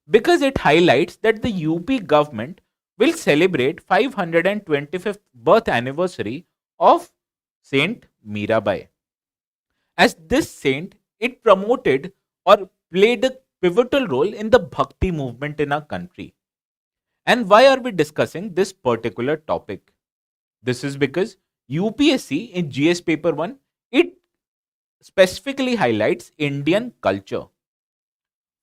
because it highlights that the UP government will celebrate 525th birth anniversary of Saint Mirabai. As this saint, it promoted or played a pivotal role in the Bhakti movement in our country. And why are we discussing this particular topic? This is because UPSC in GS paper 1, it specifically highlights Indian culture.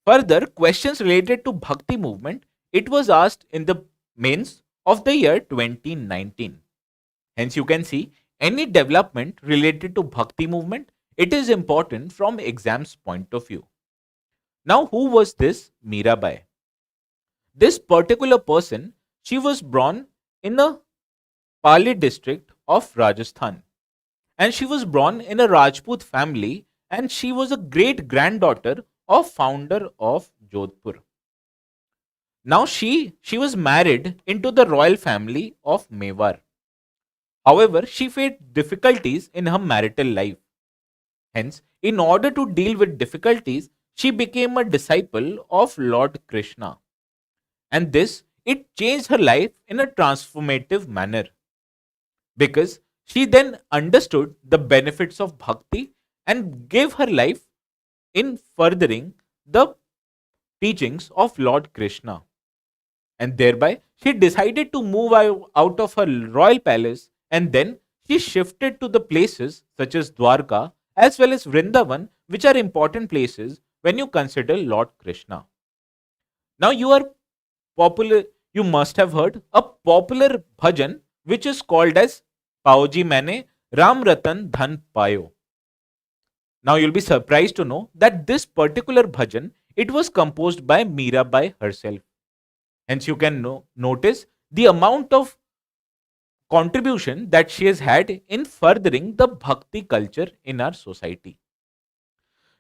Further, questions related to Bhakti movement, it was asked in the mains of the year 2019. Hence, you can see any development related to Bhakti movement, it is important from exams point of view. Now, who was this Mirabai? This particular person, she was born in a Pali district of Rajasthan, and she was born in a Rajput family, and she was a great granddaughter of founder of Jodhpur. Now she was married into the royal family of Mewar. However, she faced difficulties in her marital life. Hence, in order to deal with difficulties, she became a disciple of Lord Krishna. And this, it changed her life in a transformative manner, because she then understood the benefits of bhakti and gave her life in furthering the teachings of Lord Krishna. And thereby, she decided to move out of her royal palace, and then she shifted to the places such as Dwarka as well as Vrindavan, which are important places when you consider Lord Krishna. Now, you must have heard a popular bhajan which is called as Paoji Maine Ram Ratan Dhan Payo. Now, you'll be surprised to know that this particular bhajan, it was composed by Mirabai herself. Hence, you can notice the amount of contribution that she has had in furthering the bhakti culture in our society.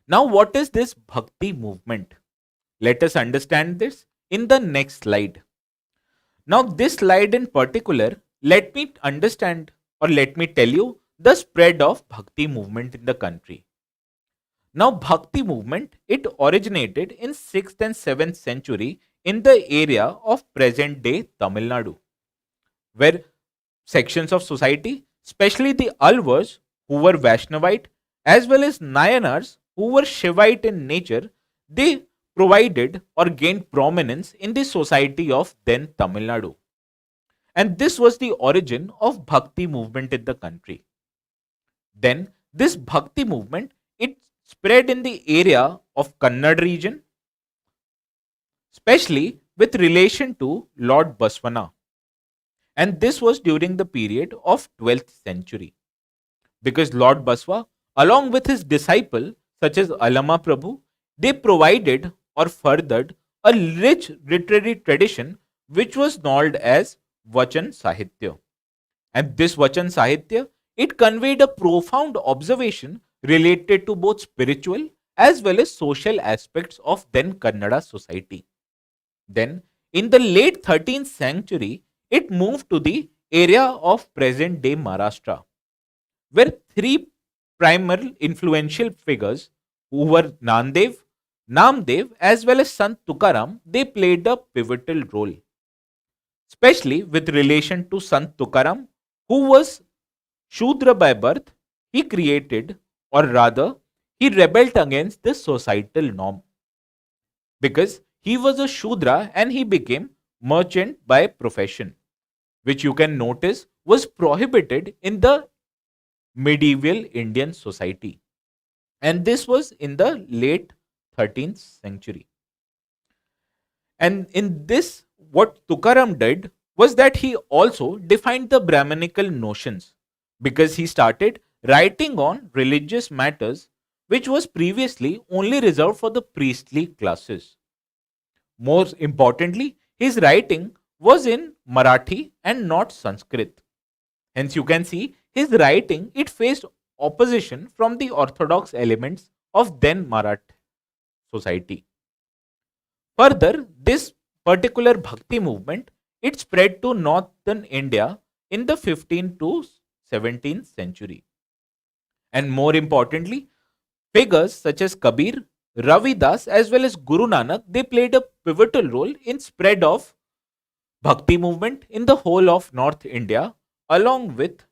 Now, what is this bhakti movement? Let us understand this in the next slide. Now, this slide in particular, let me understand or let me tell you the spread of bhakti movement in the country. Now, bhakti movement, it originated in 6th and 7th century in the area of present day Tamil Nadu, where sections of society, especially the Alvars who were Vaishnavite, as well as Nayanars who were Shivite in nature, they provided or gained prominence in the society of then Tamil Nadu. And this was the origin of bhakti movement in the country. Then this bhakti movement, it spread in the area of Kannada region, especially with relation to Lord Baswana. And this was during the period of 12th century, because Lord Baswa, along with his disciple such as Alama Prabhu, they provided or furthered a rich literary tradition which was known as Vachan Sahitya. And this Vachan Sahitya, it conveyed a profound observation related to both spiritual as well as social aspects of then Kannada society. Then, in the late 13th century, it moved to the area of present day Maharashtra, where three primary influential figures who were Namdev, as well as Sant Tukaram, they played a pivotal role, especially with relation to Sant Tukaram, who was Shudra by birth. He created, or rather, he rebelled against this societal norm, because he was a Shudra and he became merchant by profession, which you can notice was prohibited in the medieval Indian society. And this was in the late 13th century. And in this, what Tukaram did was that he also defined the Brahmanical notions, because he started writing on religious matters which was previously only reserved for the priestly classes. More importantly, his writing was in Marathi and not Sanskrit. Hence, you can see his writing, it faced opposition from the orthodox elements of then Marathi society. Further, this particular bhakti movement, it spread to northern India in the 15th to 17th century. And more importantly, figures such as Kabir, Ravidas as well as Guru Nanak, they played a pivotal role in spread of Bhakti movement in the whole of North India along with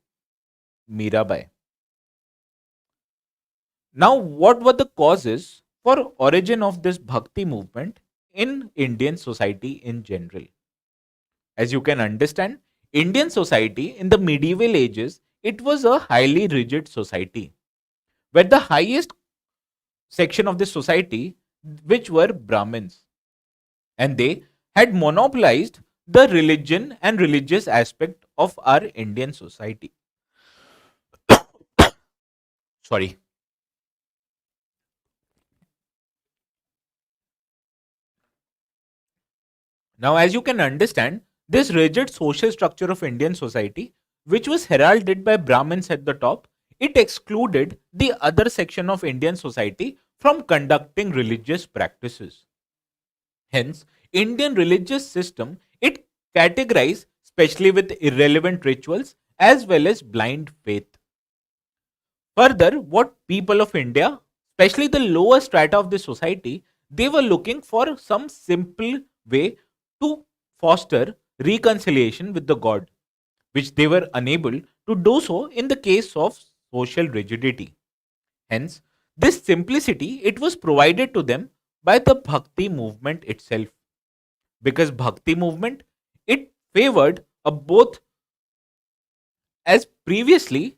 Mirabai. Now, what were the causes for origin of this Bhakti movement in Indian society in general? As you can understand, Indian society in the medieval ages, it was a highly rigid society where the highest section of the society, which were Brahmins, and they had monopolized the religion and religious aspect of our Indian society. Sorry. Now, as you can understand, this rigid social structure of Indian society, which was heralded by Brahmins at the top, it excluded the other section of Indian society from conducting religious practices. Hence, Indian religious system, it categorized especially with irrelevant rituals as well as blind faith. Further, what people of India, especially the lower strata of the society, they were looking for some simple way to foster reconciliation with the God, which they were unable to do so in the case of social rigidity. Hence, this simplicity it was provided to them by the Bhakti movement itself, because Bhakti movement it favored a both as previously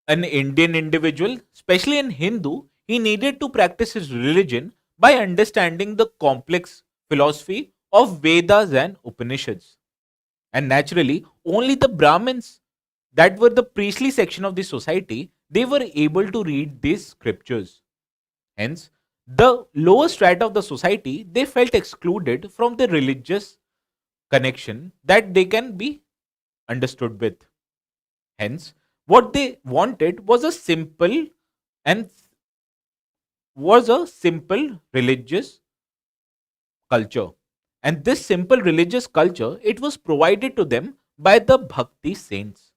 an Indian individual, especially in Hindu, he needed to practice his religion by understanding the complex philosophy of Vedas and Upanishads. And naturally, only the Brahmins, that were the priestly section of the society, they were able to read these scriptures. Hence, the lower strata of the society, they felt excluded from the religious connection that they can be understood with. Hence, what they wanted and was a simple religious culture. And this simple religious culture, it was provided to them by the Bhakti saints.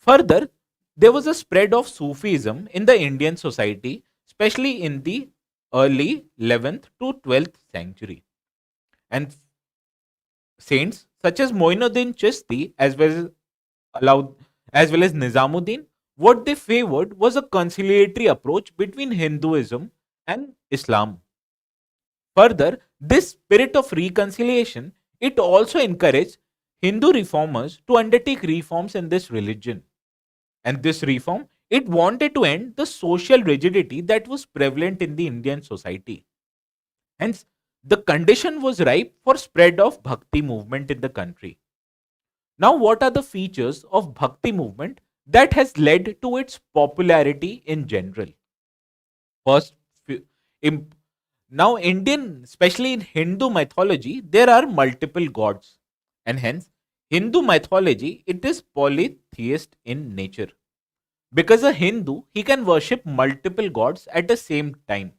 Further, there was a spread of Sufism in the Indian society, especially in the early 11th to 12th century. And saints such as Moinuddin Chishti allowed as well as Nizamuddin, what they favored was a conciliatory approach between Hinduism and Islam. Further, this spirit of reconciliation it also encouraged Hindu reformers to undertake reforms in this religion. And this reform it wanted to end the social rigidity that was prevalent in the Indian society. Hence, the condition was ripe for spread of Bhakti movement in the country. Now, what are the features of Bhakti movement that has led to its popularity in general? First, im- now Indian, especially in Hindu mythology, there are multiple gods, and hence Hindu mythology it is polytheist in nature. Because a Hindu he can worship multiple gods at the same time.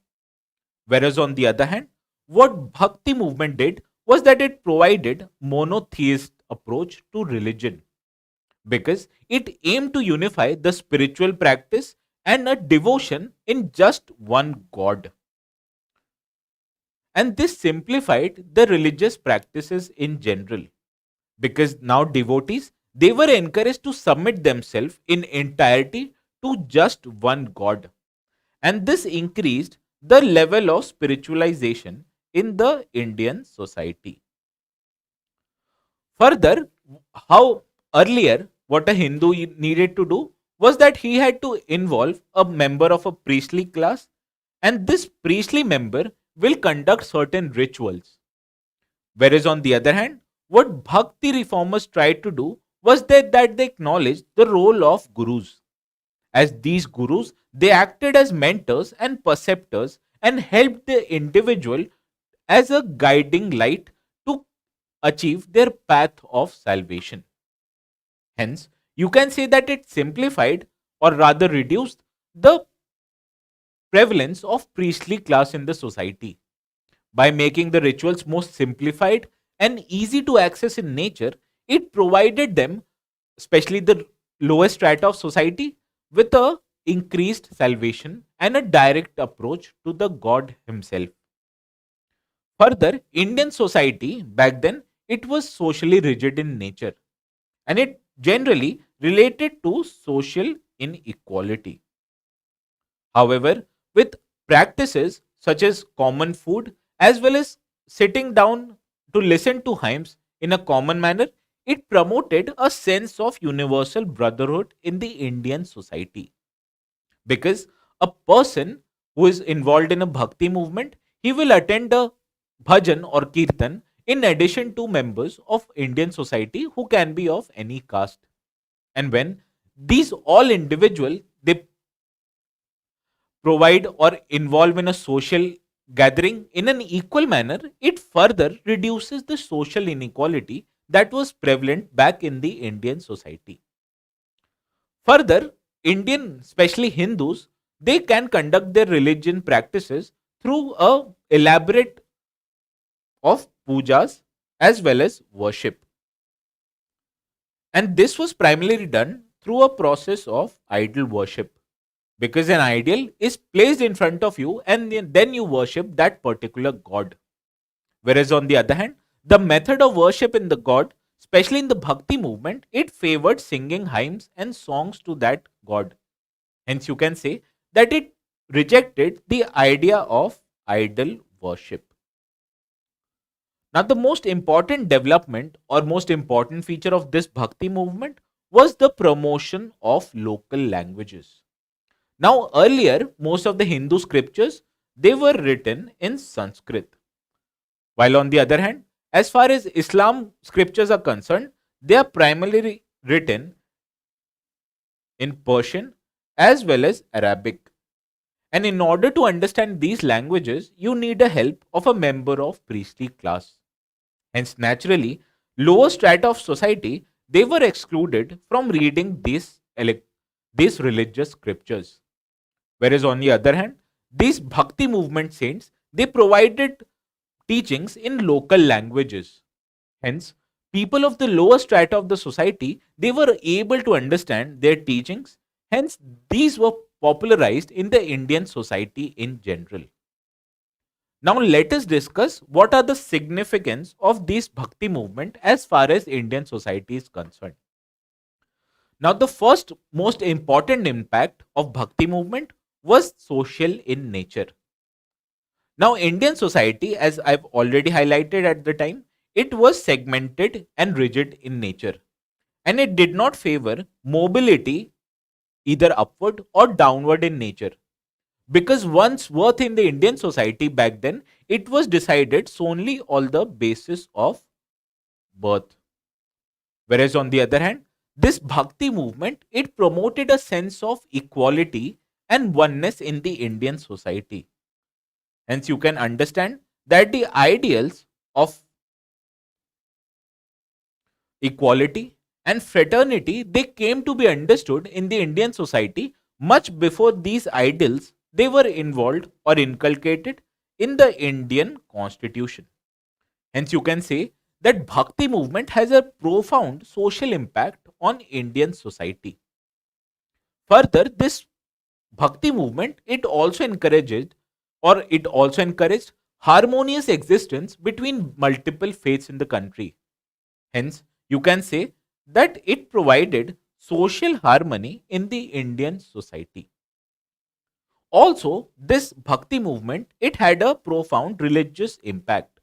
Whereas on the other hand, what Bhakti movement did was that it provided monotheist approach to religion, because it aimed to unify the spiritual practice and a devotion in just one God. And this simplified the religious practices in general, because now devotees they were encouraged to submit themselves in entirety to just one God. And this increased the level of spiritualization in the Indian society. Further, how earlier what a Hindu needed to do was that he had to involve a member of a priestly class, and this priestly member will conduct certain rituals. Whereas on the other hand, what Bhakti reformers tried to do was that they acknowledged the role of gurus. As these gurus, they acted as mentors and perceptors and helped the individual as a guiding light to achieve their path of salvation. Hence, you can say that it simplified or rather reduced the prevalence of priestly class in the society. By making the rituals most simplified and easy to access in nature, it provided them, especially the lowest strata of society, with a increased salvation and a direct approach to the God Himself. Further, Indian society back then, it was socially rigid in nature, and it generally related to social inequality. However, with practices such as common food as well as sitting down to listen to hymns in a common manner, it promoted a sense of universal brotherhood in the Indian society. Because a person who is involved in a bhakti movement, he will attend a bhajan or kirtan in addition to members of Indian society who can be of any caste. And when these all individual they provide or involve in a social gathering in an equal manner, it further reduces the social inequality that was prevalent back in the Indian society. Further, Indian, especially Hindus, they can conduct their religion practices through a elaborate of pujas as well as worship. And this was primarily done through a process of idol worship, because an idol is placed in front of you and then you worship that particular god. Whereas on the other hand, the method of worship in the god, especially in the bhakti movement, it favored singing hymns and songs to that god. Hence, you can say that it rejected the idea of idol worship. Now, the most important development or most important feature of this bhakti movement was the promotion of local languages. Now, earlier, most of the Hindu scriptures they were written in Sanskrit, while on the other hand, as far as Islam scriptures are concerned, they are primarily written in Persian as well as Arabic. And in order to understand these languages, you need the help of a member of priestly class. Hence, naturally, lower strata of society they were excluded from reading these religious scriptures. Whereas on the other hand, these bhakti movement saints they provided teachings in local languages. Hence, people of the lower strata of the society they were able to understand their teachings. Hence, these were popularized in the Indian society in general. Now, let us discuss what are the significance of this bhakti movement as far as Indian society is concerned. Now, the first most important impact of bhakti movement was social in nature. Now, Indian society, as I've already highlighted at the time, it was segmented and rigid in nature, and it did not favor mobility either upward or downward in nature. Because one's worth in the Indian society back then, it was decided solely on the basis of birth. Whereas on the other hand, this bhakti movement it promoted a sense of equality and oneness in the Indian society. Hence, you can understand that the ideals of equality and fraternity they came to be understood in the Indian society much before these ideals they were involved or inculcated in the Indian constitution. Hence, you can say that bhakti movement has a profound social impact on Indian society. Further, this bhakti movement it also encouraged harmonious existence between multiple faiths in the country. Hence, you can say that it provided social harmony in the Indian society. Also, this bhakti movement it had a profound religious impact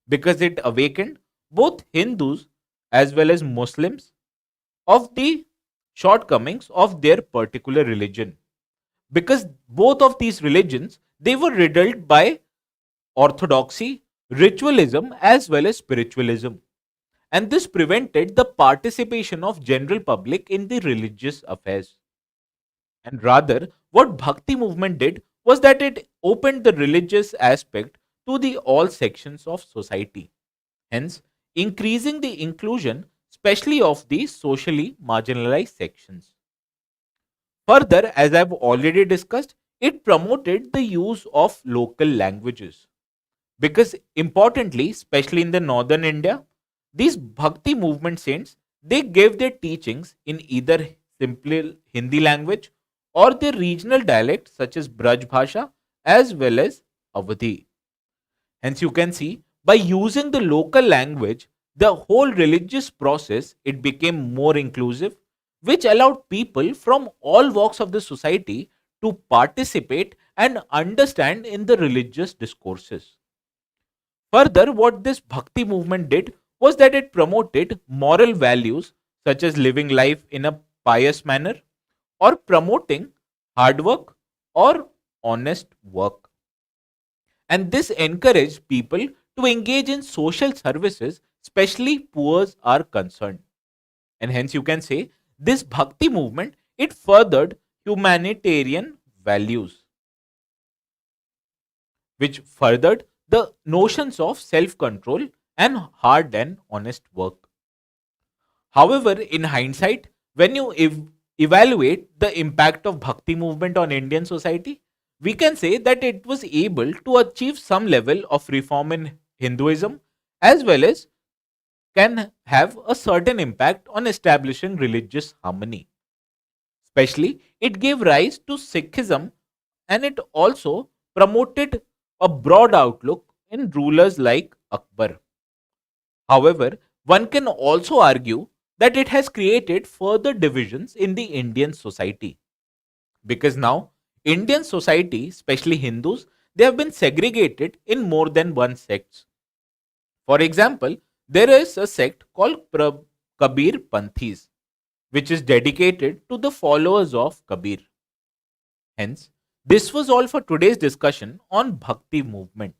because it awakened both Hindus as well as Muslims of the shortcomings of their particular religion, because both of these religions they were riddled by orthodoxy, ritualism as well as spiritualism, and this prevented the participation of general public in the religious affairs. And rather, what bhakti movement did was that it opened the religious aspect to the all sections of society, hence increasing the inclusion especially of the socially marginalized sections. Further, as I've already discussed, it promoted the use of local languages, because importantly, especially in the northern India, these bhakti movement saints they gave their teachings in either simple Hindi language or their regional dialect such as Braj Bhasha as well as Awadhi. Hence, you can see by using the local language, the whole religious process it became more inclusive, which allowed people from all walks of the society to participate and understand in the religious discourses. Further, what this Bhakti movement did was that it promoted moral values such as living life in a pious manner or promoting hard work or honest work. And this encouraged people to engage in social services, especially poor are concerned. And hence you can say this Bhakti movement it furthered humanitarian values, which furthered the notions of self-control and hard and honest work. However, in hindsight, when you evaluate the impact of Bhakti movement on Indian society, we can say that it was able to achieve some level of reform in Hinduism as well as can have a certain impact on establishing religious harmony. Especially, it gave rise to Sikhism and it also promoted a broad outlook in rulers like Akbar. However, one can also argue that it has created further divisions in the Indian society because now Indian society, especially Hindus, they have been segregated in more than one sects. For example, there is a sect called Kabir Panthis, which is dedicated to the followers of Kabir. Hence, this was all for today's discussion on Bhakti movement.